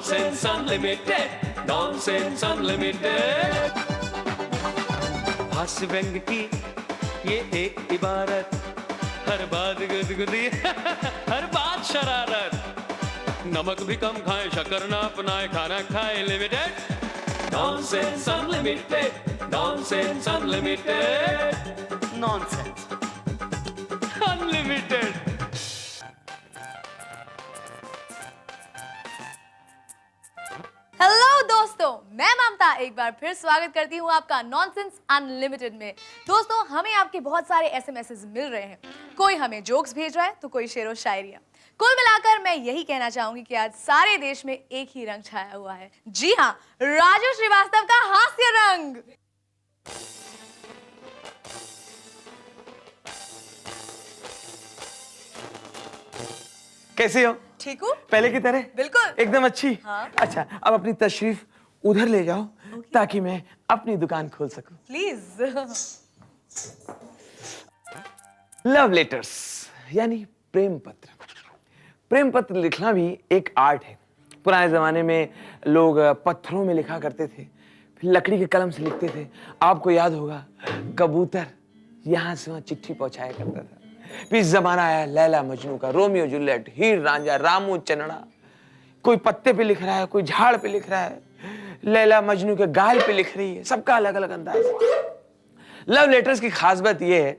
Nonsense Unlimited, Nonsense Unlimited। हास्य व्यंग की ये एक इबारत, हर बात गुदगुदी हर बात शरारत। नमक भी कम खाए, शक्कर ना अपनाए, खाना खाए limited. Nonsense Unlimited, Nonsense Unlimited, Nonsense Unlimited। Hello दोस्तों, मैं ममता एक बार फिर स्वागत करती हूँ आपका नॉनसेंस अनलिमिटेड में। दोस्तों, हमें आपके बहुत सारे एसएमएसेस मिल रहे हैं। कोई हमें जोक्स भेज रहा है तो कोई शेरो शायरियाँ। कुल मिलाकर मैं यही कहना चाहूंगी कि आज सारे देश में एक ही रंग छाया हुआ है। जी हाँ, राजू श्रीवास्तव का हास्य रंग। कैसे हो? ठीक हूँ, पहले की तरह? बिल्कुल एकदम अच्छी। हाँ। अच्छा, अब अपनी तशरीफ उधर ले जाओ ताकि मैं अपनी दुकान खोल सकूं। प्लीज। लव लेटर्स यानी प्रेम पत्र। प्रेम पत्र लिखना भी एक आर्ट है। पुराने जमाने में लोग पत्थरों में लिखा करते थे, फिर लकड़ी के कलम से लिखते थे। आपको याद होगा, कबूतर यहां से वहां चिट्ठी पहुंचाया करता था। फिर जमाना आया लैला मजनू का, रोमियो जूलियट, हीर रांझा, रामू चन्ना। कोई पत्ते पे लिख रहा है, कोई झाड़ पे लिख रहा है, लैला मजनू के गाल पे लिख रही है। सबका अलग अलग अंदाज है। लव लेटर्स की खास बात यह है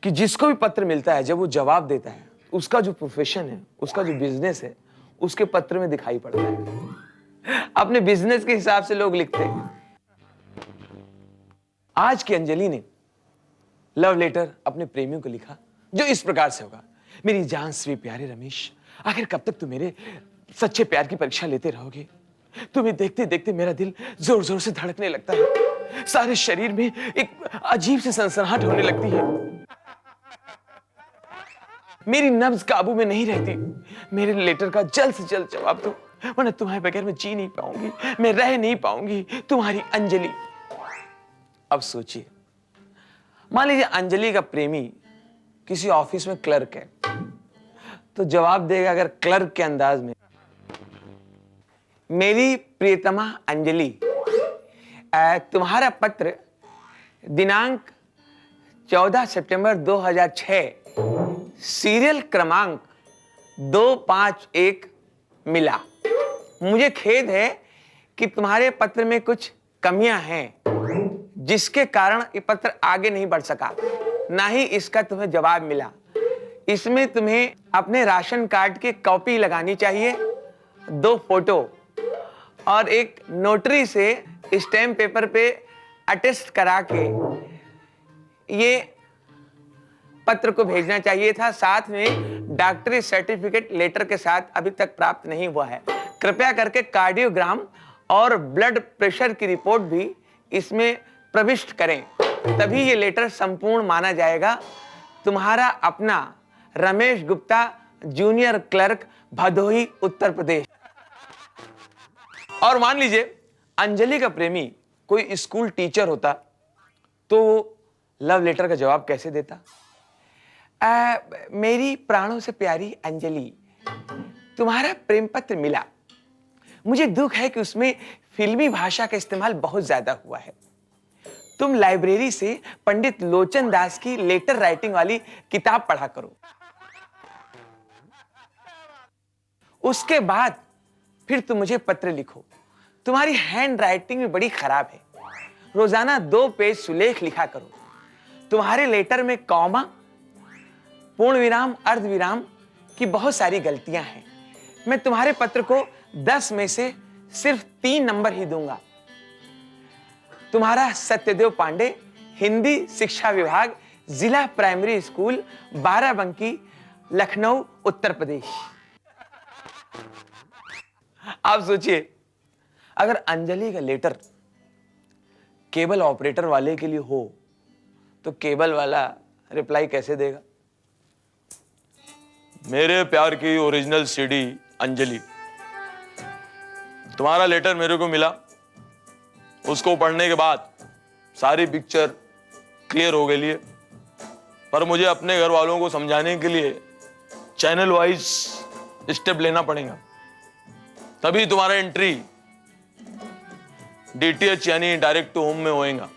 कि जिसको भी पत्र मिलता है, जब वो जवाब देता है, उसका जो प्रोफेशन है, उसका जो बिजनेस है, उसके पत्र में दिखाई पड़ता है। अपने बिजनेस के हिसाब से लोग लिखते हैं। आज की अंजलि ने लव लेटर अपने प्रेमियों को लिखा, जो इस प्रकार से होगा। मेरी जान से भी प्यारे रमेश, आखिर कब तक तुम मेरे सच्चे प्यार की परीक्षा लेते रहोगे? तुम्हें देखते देखते मेरा दिल जोर जोर से धड़कने लगता है। सारे शरीर में एक अजीब सी सनसनाहट होने लगती है। मेरी नब्ज काबू में नहीं रहती। मेरे लेटर का जल्द से जल्द जवाब दो, वरना तुम्हारे बगैर मैं जी नहीं पाऊंगी, मैं रह नहीं पाऊंगी। तुम्हारी अंजलि। अब सोचिए, मान लीजिए अंजलि का प्रेमी किसी ऑफिस में क्लर्क है, तो जवाब देगा अगर क्लर्क के अंदाज में, मेरी प्रियतमा अंजलि, तुम्हारा पत्र दिनांक 14 सितंबर 2006 सीरियल क्रमांक 251 मिला। मुझे खेद है कि तुम्हारे पत्र में कुछ कमियां हैं, जिसके कारण ये पत्र आगे नहीं बढ़ सका, ना ही इसका तुम्हें जवाब मिला। इसमें तुम्हें अपने राशन कार्ड की कॉपी लगानी चाहिए, 2 फोटो और एक नोटरी से स्टैम्प पेपर पे अटेस्ट करा के ये पत्र को भेजना चाहिए था। साथ में डॉक्टरी सर्टिफिकेट लेटर के साथ अभी तक प्राप्त नहीं हुआ है। कृपया करके कार्डियोग्राम और ब्लड प्रेशर की रिपोर्ट भी इसमें प्रविष्ट करें, तभी ये लेटर संपूर्ण माना जाएगा। तुम्हारा अपना रमेश गुप्ता, जूनियर क्लर्क, भदोही, उत्तर प्रदेश। और मान लीजिए अंजलि का प्रेमी कोई स्कूल टीचर होता, तो वो लव लेटर का जवाब कैसे देता? मेरी प्राणों से प्यारी अंजलि, तुम्हारा प्रेम पत्र मिला। मुझे दुख है कि उसमें फिल्मी भाषा का इस्तेमाल बहुत ज्यादा हुआ है। तुम लाइब्रेरी से पंडित लोचन दास की लेटर राइटिंग वाली किताब पढ़ा करो। उसके बाद फिर तुम मुझे पत्र लिखो। तुम्हारी हैंड राइटिंग भी बड़ी खराब है। रोजाना 2 पेज सुलेख लिखा करो। तुम्हारे लेटर में कॉमा, पूर्ण विराम, अर्ध विराम की बहुत सारी गलतियां हैं। मैं तुम्हारे पत्र को 10 में से सिर्फ 3 नंबर ही दूंगा। तुम्हारा सत्यदेव पांडे, हिंदी शिक्षा विभाग, जिला प्राइमरी स्कूल, बाराबंकी, लखनऊ, उत्तर प्रदेश। आप सोचिए, अगर अंजलि का लेटर केबल ऑपरेटर वाले के लिए हो, तो केबल वाला रिप्लाई कैसे देगा? मेरे प्यार की ओरिजिनल सीडी अंजलि, तुम्हारा लेटर मेरे को मिला। उसको पढ़ने के बाद सारी पिक्चर क्लियर हो गई है, पर मुझे अपने घर वालों को समझाने के लिए चैनल वाइज स्टेप लेना पड़ेगा। तभी तुम्हारा एंट्री डीटीएच यानी डायरेक्ट टू होम में होएगा।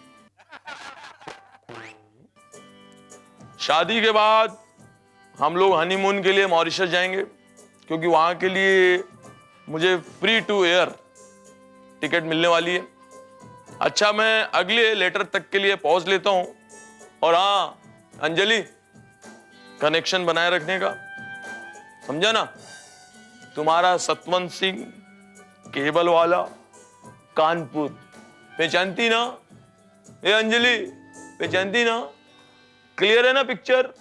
शादी के बाद हम लोग हनीमून के लिए मॉरिशस जाएंगे, क्योंकि वहां के लिए मुझे फ्री टू एयर टिकट मिलने वाली है। अच्छा, मैं अगले लेटर तक के लिए पॉज लेता हूं। और हाँ अंजलि, कनेक्शन बनाए रखने का, समझा ना? तुम्हारा सतवंत सिंह केबल वाला कानपुर, पहचानती ना? ए अंजलि, पहचानती ना? क्लियर है ना पिक्चर?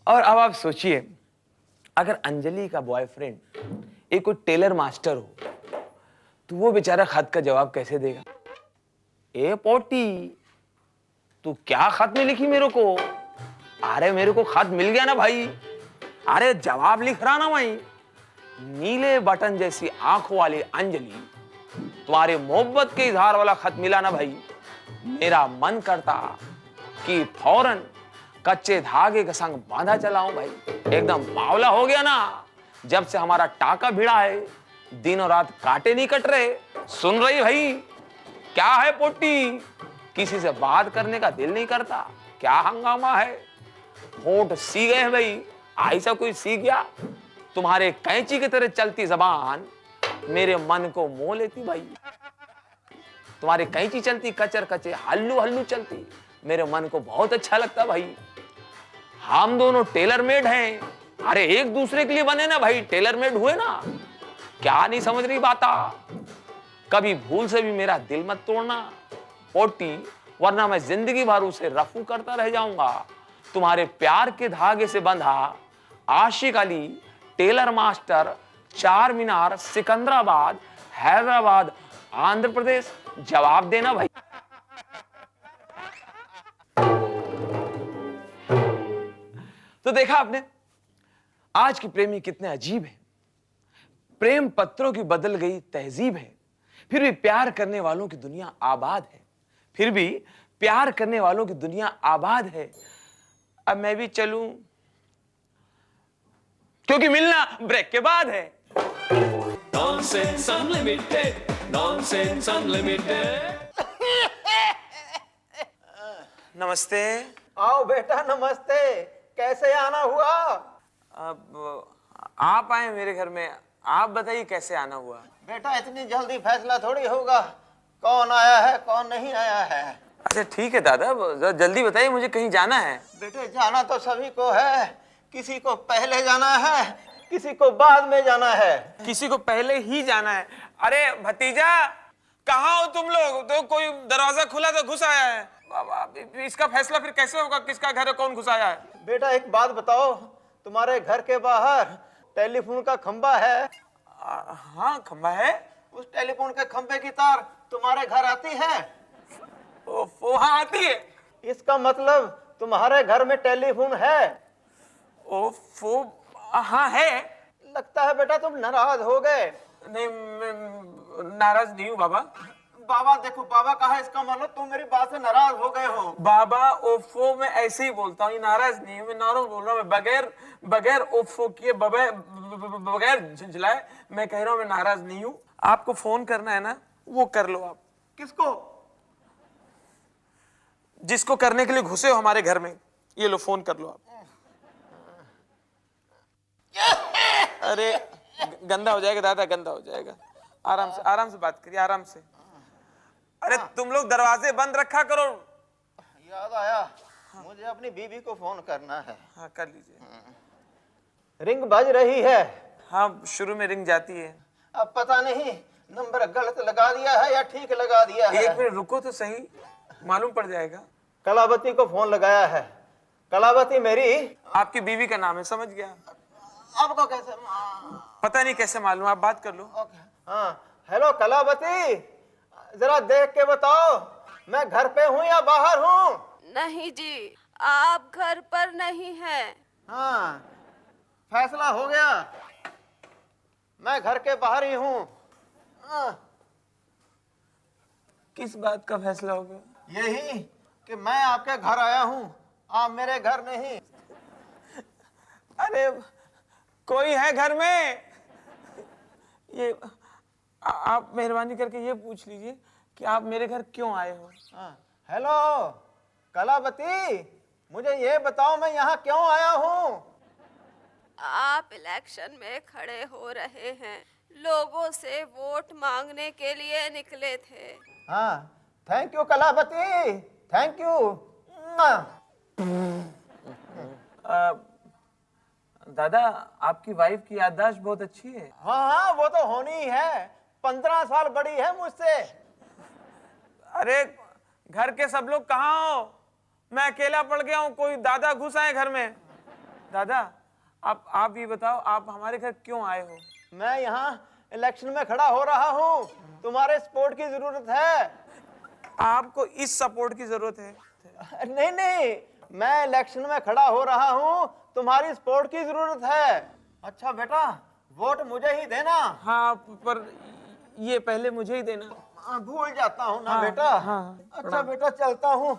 और अब आप सोचिए, अगर अंजलि का बॉयफ्रेंड एक कोई टेलर मास्टर हो तो वो बेचारा खत का जवाब कैसे देगा? ए पोटी, तू क्या खत में लिखी मेरे को? अरे मेरे को खत मिल गया ना भाई। अरे जवाब लिख रहा ना भाई। नीले बटन जैसी आंखों वाली अंजलि, तुम्हारे मोहब्बत के इजहार वाला खत मिला ना भाई, मेरा मन करता कि फौरन कच्चे धागे के संग बांधा चलाऊं भाई। एकदम बावला हो गया ना। जब से हमारा टाका भिड़ा है, दिन और रात कांटे नहीं कट रहे। सुन रही भाई? क्या है पोटी, किसी से बात करने का दिल नहीं करता? क्या हंगामा है? होंठ सी गए हैं भाई। ऐसा कोई सी गया? तुम्हारे कैंची की तरह चलती जबान मेरे मन को मोह लेती भाई। तुम्हारी कैंची चलती कचर कचे, हल्लू हल्लू चलती, मेरे मन को बहुत अच्छा लगता भाई। हम दोनों टेलर मेड हैं। अरे एक दूसरे के लिए बने ना भाई, टेलर मेड हुए ना। क्या नहीं समझ रही बात? कभी भूल से भी मेरा दिल मत तोड़ना पोटी, वरना मैं जिंदगी भर उसे रफू करता रह जाऊंगा। तुम्हारे प्यार के धागे से बंधा आशिक अली, टेलर मास्टर, चार मीनार, सिकंदराबाद, हैदराबाद, आंध्र प्रदेश। जवाब देना भाई। तो देखा आपने, आज की प्रेमी कितने अजीब हैं। प्रेम पत्रों की बदल गई तहजीब है, फिर भी प्यार करने वालों की दुनिया आबाद है। फिर भी प्यार करने वालों की दुनिया आबाद है। अब मैं भी चलूं, क्योंकि मिलना ब्रेक के बाद है। Nonsense Unlimited, Nonsense Unlimited. नमस्ते। आओ बेटा, नमस्ते। कैसे आना हुआ? अब आप आए मेरे घर में, आप बताइए कैसे आना हुआ? बेटा इतनी जल्दी फैसला थोड़ी होगा कौन आया है कौन नहीं आया है। अच्छा ठीक है दादा, जरा जल्दी बताइए, मुझे कहीं जाना है। बेटे जाना तो सभी को है, किसी को पहले जाना है, किसी को बाद में जाना है। किसी को पहले ही जाना है। अरे भतीजा, कहाँ हो तुम लोग? तो कोई दरवाजा खुला तो घुस आया है। बाबा, इसका फैसला फिर कैसे होगा किसका घर है, कौन घुस आया है? बेटा एक बात बताओ, तुम्हारे घर के बाहर टेलीफोन का खंबा है? हाँ खंबा है। उस टेलीफोन के खंबे की तार तुम्हारे घर आती है? ओफो, हाँ आती है। इसका मतलब तुम्हारे घर में टेलीफोन है? ओफो, हाँ है। लगता है बेटा तुम नाराज हो गए। नहीं, मैं नाराज नहीं हूँ बाबा। बाबा देखो, बाबा कहा इसका मतलब तुम मेरी बात से नाराज हो गए हो। बाबा ओफो मैं ऐसे ही बोलता हूँ, नाराज नहीं हूँ। मैं नॉर्मल बोल रहा हूँ, मैं बगैर ओफो किए, बगैर झंझलाए मैं कह रहा हूँ मैं नाराज नहीं हूँ। आपको फोन करना है ना, वो कर लो आप। किसको? जिसको करने के लिए घुसे हो हमारे घर में, ये लो फोन कर लो आप। अरे गंदा हो जाएगा दादा, गंदा हो जाएगा। आराम से बात करिए, आराम से। अरे तुम लोग दरवाजे बंद रखा करो। याद आया, मुझे अपनी बीवी को फोन करना है। हाँ कर लीजिए। रिंग बज रही है। हाँ शुरू में रिंग जाती है। अब पता नहीं नंबर गलत लगा दिया है या ठीक लगा दिया है। एक मिनट रुको तो सही, मालूम पड़ जाएगा। कलावती को फोन लगाया है। कलावती मेरी आपकी बीवी का नाम है, समझ गया। आपको कैसे? पता नहीं कैसे मालूम, आप बात कर लो। हाँ हेलो कलावती, जरा देख के बताओ मैं घर पे हूँ या बाहर हूँ? नहीं जी, आप घर पर नहीं हैं। हाँ फैसला हो गया, मैं घर के बाहर ही हूँ। किस बात का फैसला हो गया? यही कि मैं आपके घर आया हूँ, आप मेरे घर नहीं। अरे कोई है घर में? ये आप मेहरबानी करके ये पूछ लीजिए कि आप मेरे घर क्यों आए हो? हाँ, हेलो कलावती, मुझे ये बताओ मैं यहाँ क्यों आया हूँ? आप इलेक्शन में खड़े हो रहे हैं, लोगों से वोट मांगने के लिए निकले थे। हाँ, thank you Kalavati, thank you. दादा, आपकी वाइफ की याददाश्त बहुत अच्छी है। हाँ हाँ, वो तो होनी ही है, 15 साल बड़ी है मुझसे। अरे घर के सब लोग कहाँ हो? मैं अकेला पड़ गया हूँ, कोई दादा घुस आए घर में। दादा, आप ये बताओ, आप हमारे घर क्यों आए हो? मैं यहाँ इलेक्शन में खड़ा हो रहा हूँ, तुम्हारे सपोर्ट की जरूरत है। आपको इस सपोर्ट की जरूरत है? नहीं नहीं, मैं इलेक्शन में खड़ा हो रहा हूँ, तुम्हारी सपोर्ट की जरूरत है। अच्छा बेटा, वोट मुझे ही देना। हाँ, पर ये पहले मुझे ही देना। भूल जाता हूँ ना हाँ, बेटा। हाँ, अच्छा बेटा, चलता हूँ,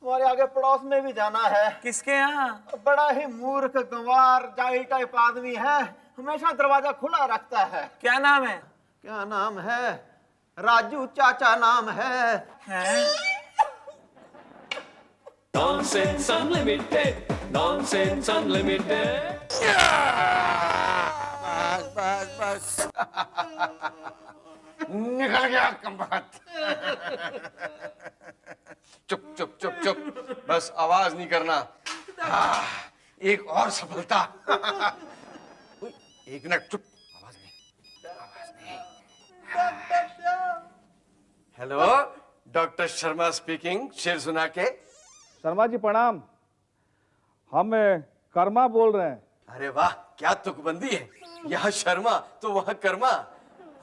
तुम्हारे आगे पड़ोस में भी जाना है। किसके यहाँ? बड़ा ही मूर्ख गंवार जाई टाइप आदमी है, हमेशा दरवाजा खुला रखता है। क्या नाम है? क्या नाम है? राजू चाचा नाम है। Nonsense Unlimited, Nonsense Unlimited. बस निकल गया कमबख्त। चुप चुप चुप चुप, बस आवाज नहीं करना। एक और सफलता। एक मिनट चुप, आवाज नहीं। हेलो, डॉक्टर शर्मा स्पीकिंग, शेर सुना के। शर्मा जी प्रणाम, हम कर्मा बोल रहे हैं। अरे वाह, क्या तुकबंदी है, यहाँ शर्मा तो वहाँ कर्मा।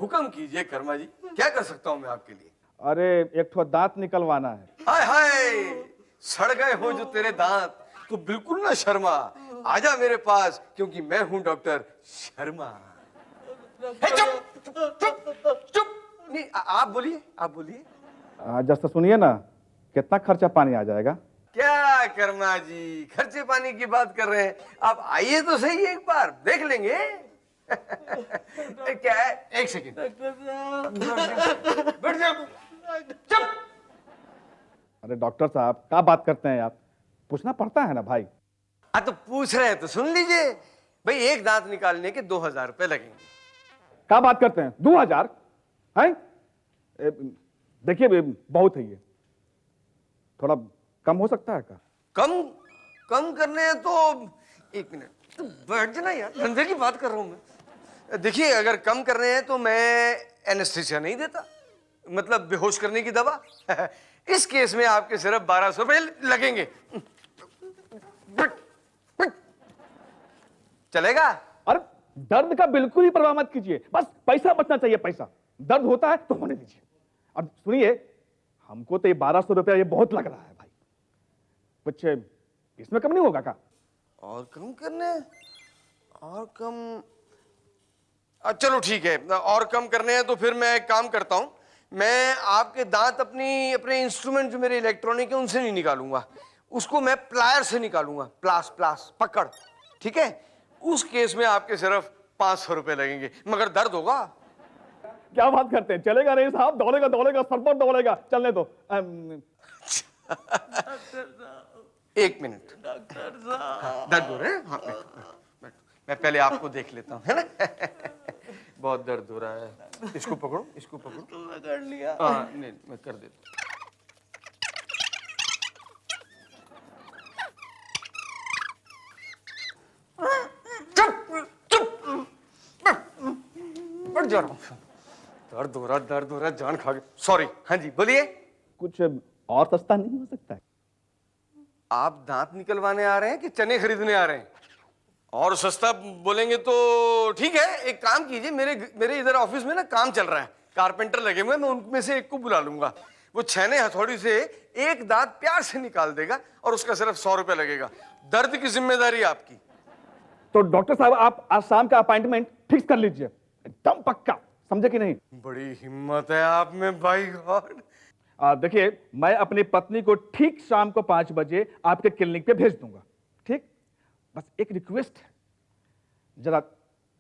हुक्म कीजिए कर्मा जी, क्या कर सकता हूँ मैं आपके लिए? अरे एक ठो दांत निकलवाना है। हाय हाय, सड़ गए हो जो तेरे दांत, तो बिल्कुल ना शर्मा, आजा मेरे पास, क्योंकि मैं हूँ डॉक्टर शर्मा। चुप चुप चुप, नहीं आप बोलिए, आप बोलिए। जस्ट सुनिए ना, कितना खर्चा पानी आ जाएगा? क्या कर्मा जी, खर्चे पानी की बात कर रहे हैं? आप आइए तो सही, एक बार देख लेंगे। क्या है, एक सेकंड, बैठ जाओ, चुप। अरे डॉक्टर साहब, क्या बात करते हैं आप? पूछना पड़ता है ना भाई। हाँ तो पूछ रहे हैं तो सुन लीजिए भाई, एक दांत निकालने के 2000 रुपए लगेंगे। क्या बात करते हैं? 2000 है? देखिए बहुत है ये, थोड़ा कम हो सकता है क्या? कम कम करने हैं तो एक मिनट, तो बैठ जाना यार, धंधे की बात कर रहा हूं मैं। देखिए, अगर कम करने हैं तो मैं एनेस्थीसिया नहीं देता, मतलब बेहोश करने की दवा। इस केस में आपके सिर्फ 1200 रुपए लगेंगे। चलेगा? अरे दर्द का बिल्कुल ही परवाह मत कीजिए, बस पैसा बचना चाहिए। पैसा दर्द होता है तो होने दीजिए। और सुनिए, हमको तो ये 1200 रुपया ये बहुत लग रहा है भाई, कुछ इसमें कम नहीं होगा क्या? और कम करने, और कम, चलो ठीक है, और कम करने हैं तो फिर मैं एक काम करता हूं, मैं आपके दांत अपने इंस्ट्रूमेंट जो मेरे इलेक्ट्रॉनिक है उनसे नहीं निकालूंगा, उसको मैं प्लायर से निकालूंगा। प्लास पकड़, ठीक है? उस केस में आपके सिर्फ 500 रुपए लगेंगे, मगर दर्द होगा। क्या बात करते हैं? चलेगा नहीं साहब, दौड़ेगा सरपट दौड़ेगा, चलने दो। एक मिनट डॉक्टर साहब, दर्द हो रहा है? हाँ, बैठो, मैं पहले आपको देख लेता हूँ, है ना? बहुत दर्द हो रहा है, इसको पकड़ो, इसको पकड़ो। तो मैं कर लिया। हाँ नहीं, मैं कर देता हूँ। बढ़ जा रहा हूँ, दर्द हो रहा, जान खा गई। सॉरी। हाँ जी बोलिए। कुछ और सस्ता नहीं हो सकता है? आप दांत निकलवाने आ रहे हैं कि चने खरीदने आ रहे हैं? और सस्ता बोलेंगे तो ठीक है, एक काम कीजिए, मेरे इधर ऑफिस में ना काम चल रहा है, कारपेंटर लगे हुए हैं, मैं उनमें से एक को बुला लूंगा, वो छैने हथौड़ी से एक दांत प्यार से निकाल देगा और उसका सिर्फ 100 रुपए लगेगा। दर्द की जिम्मेदारी आपकी। तो डॉक्टर साहब, आप आज शाम का अपॉइंटमेंट फिक्स कर लीजिए, एकदम पक्का, समझे कि नहीं? बड़ी हिम्मत है आप में, बाय गॉड। देखिए, मैं अपनी पत्नी को ठीक शाम को 5 बजे आपके क्लिनिक पे भेज दूंगा, ठीक? बस एक रिक्वेस्ट है, जरा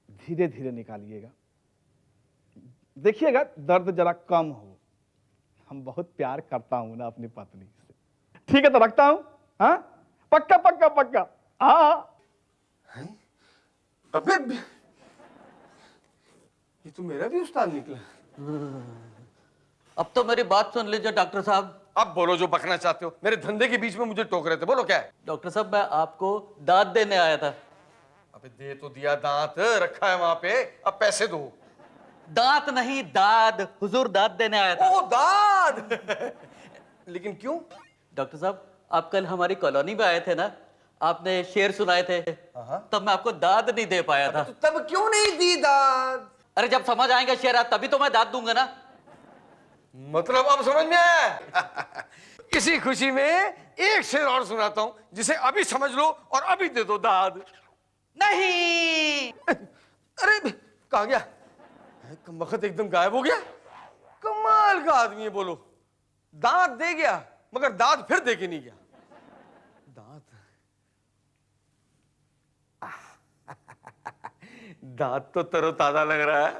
धीरे धीरे निकालिएगा, देखिएगा दर्द जरा कम हो। हम बहुत प्यार करता हूं ना अपनी पत्नी से। ठीक है तो रखता हूं, हाँ? पक्का पक्का पक्का, हाँ। अबे ये तो मेरा भी उस्ताद निकला। अब तो मेरी बात सुन लीजिए डॉक्टर साहब। अब बोलो जो बकना चाहते हो, मेरे धंधे के बीच में मुझे टोक रहे थे, बोलो क्या है? डॉक्टर साहब मैं आपको दांत देने आया था। अबे दे तो दिया, दांत रखा है वहां पे, अब पैसे दो। दांत नहीं दाद, हुजूर दांत देने आया था। ओ दाद लेकिन क्यों? डॉक्टर साहब आप कल हमारी कॉलोनी में आए थे ना, आपने शेर सुनाए थे, तब मैं आपको दाद नहीं दे पाया था। तो तब क्यों नहीं दी दाद? अरे जब समझ आएंगे शेर तभी तो मैं दाद दूंगा ना। मतलब अब समझ में आया? इसी खुशी में एक शेर और सुनाता हूं, जिसे अभी समझ लो और अभी दे दो दाद। नहीं। अरे कहाँ गया? कम वक्त एकदम गायब हो गया। कमाल का आदमी है, बोलो दांत दे गया मगर दांत फिर दे के नहीं गया। दांत दांत तो तरोताजा लग रहा है।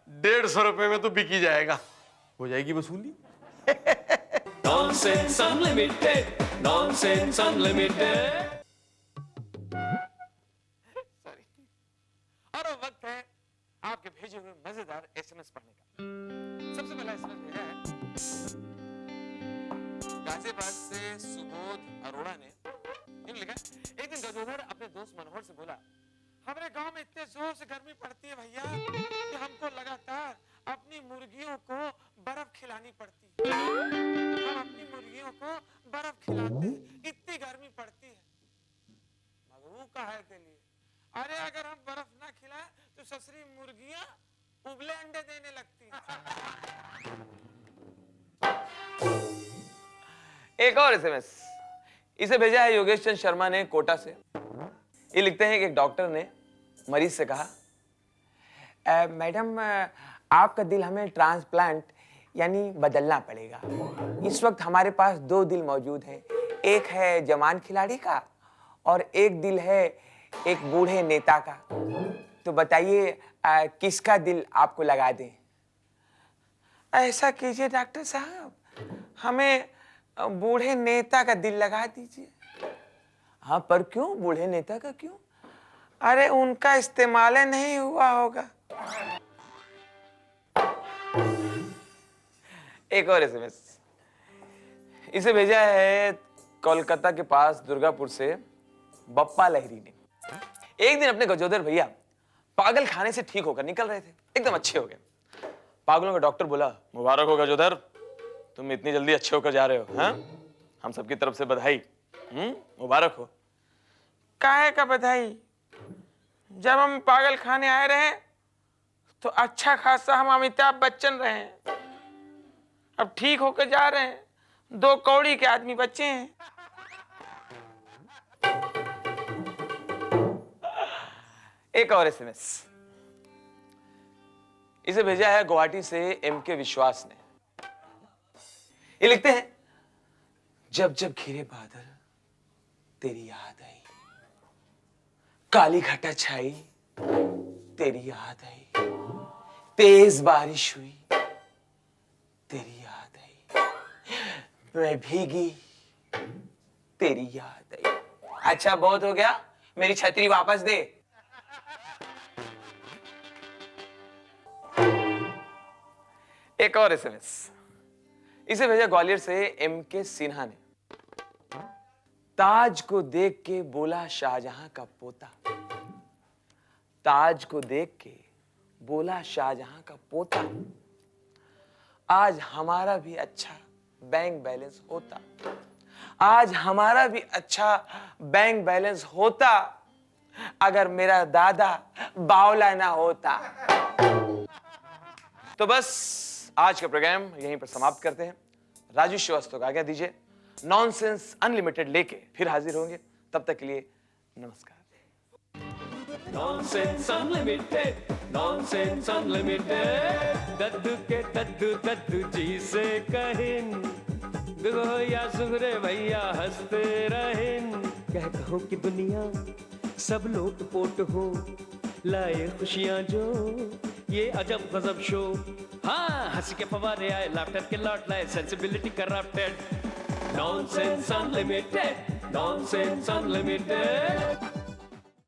150 रुपए में तो बिकी जाएगा, हो जाएगी वसूली। Nonsense Unlimited, Nonsense Unlimited. और अब वक्त है आपके भेजे हुए मजेदार एसएमएस पढ़ने का। सबसे पहला एसएमएस भेजा है गाजियाबाद से सुबोध अरोड़ा ने। इन लिखा, एक दिन गजोदर अपने दोस्त मनोहर से बोला, हमारे गांव में इतने जोर से गर्मी पड़ती है भैया कि हमको लगातार अपनी मुर्गियों को बर्फ खिलानी पड़ती है। हम अपनी मुर्गियों को बर्फ खिलाते हैं, इतनी गर्मी पड़ती है। मगरू का है के लिए, अरे अगर हम बर्फ ना खिलाएं तो ससुरी मुर्गियां उबले अंडे देने लगती हैं। एक और एसएमएस, इसे भेजा है योगेश चंद शर्मा ने कोटा से। ये लिखते हैं कि एक डॉक्टर ने मरीज से कहा, मैडम आपका दिल हमें ट्रांसप्लांट यानी बदलना पड़ेगा। इस वक्त हमारे पास 2 दिल मौजूद हैं, एक है जवान खिलाड़ी का और एक दिल है एक बूढ़े नेता का। तो बताइए किसका दिल आपको लगा दें? ऐसा कीजिए डॉक्टर साहब, हमें बूढ़े नेता का दिल लगा दीजिए। हाँ पर क्यों? बूढ़े नेता का क्यों? अरे उनका इस्तेमाल नहीं हुआ होगा। एक और एसएमएस, इसे भेजा है कोलकाता के पास दुर्गापुर से बप्पा लहरी ने। एक दिन अपने गजोदर भैया पागल खाने से ठीक होकर निकल रहे थे, एकदम अच्छे हो गए। पागलों का डॉक्टर बोला, मुबारक हो गजोदर, तुम इतनी जल्दी अच्छे होकर जा रहे हो। हाँ, हम सबकी तरफ से बधाई। मुबारक हो। काहे का बधाई? जब हम पागल खाने आए रहे तो अच्छा खासा हम अमिताभ बच्चन रहे हैं, अब ठीक होकर जा रहे हैं, 2 कौड़ी के आदमी बच्चे हैं। एक और एसएमएस, इसे भेजा है गुवाहाटी से एमके विश्वास ने। ये लिखते हैं, जब जब घिरे बादल तेरी याद आई, काली घटा छाई तेरी याद आई, तेज बारिश हुई तेरी याद आई, मैं भीगी तेरी याद आई। अच्छा बहुत हो गया, मेरी छतरी वापस दे। एक और एसएमएस, इसे भेजा ग्वालियर से एमके सिन्हा ने। ताज को देख के बोला शाहजहां का पोता, ताज को देख के बोला शाहजहां का पोता, आज हमारा भी अच्छा बैंक बैलेंस होता, आज हमारा भी अच्छा बैंक बैलेंस होता, अगर मेरा दादा बावला ना होता। तो बस आज का प्रोग्राम यहीं पर समाप्त करते हैं। राजू श्रीवास्तव को आज्ञा दीजिए, नॉनसेंस अनलिमिटेड लेके फिर हाजिर होंगे, तब तक के लिए नमस्कार। Nonsense Unlimited, Nonsense Unlimited. दद्दू के दद्दू दद्दू जी से कहिन, दुगो या सुगरे भैया हंसते रहें। कह कहो कि दुनिया सब लोट पोट हो लाए खुशियां जो ये अजब गजब शो हाँ हंसी के फवारे आए लाफ्टर के लौट लाए सेंसिबिलिटी करप्टेड नॉनसेंस अनलिमिटेड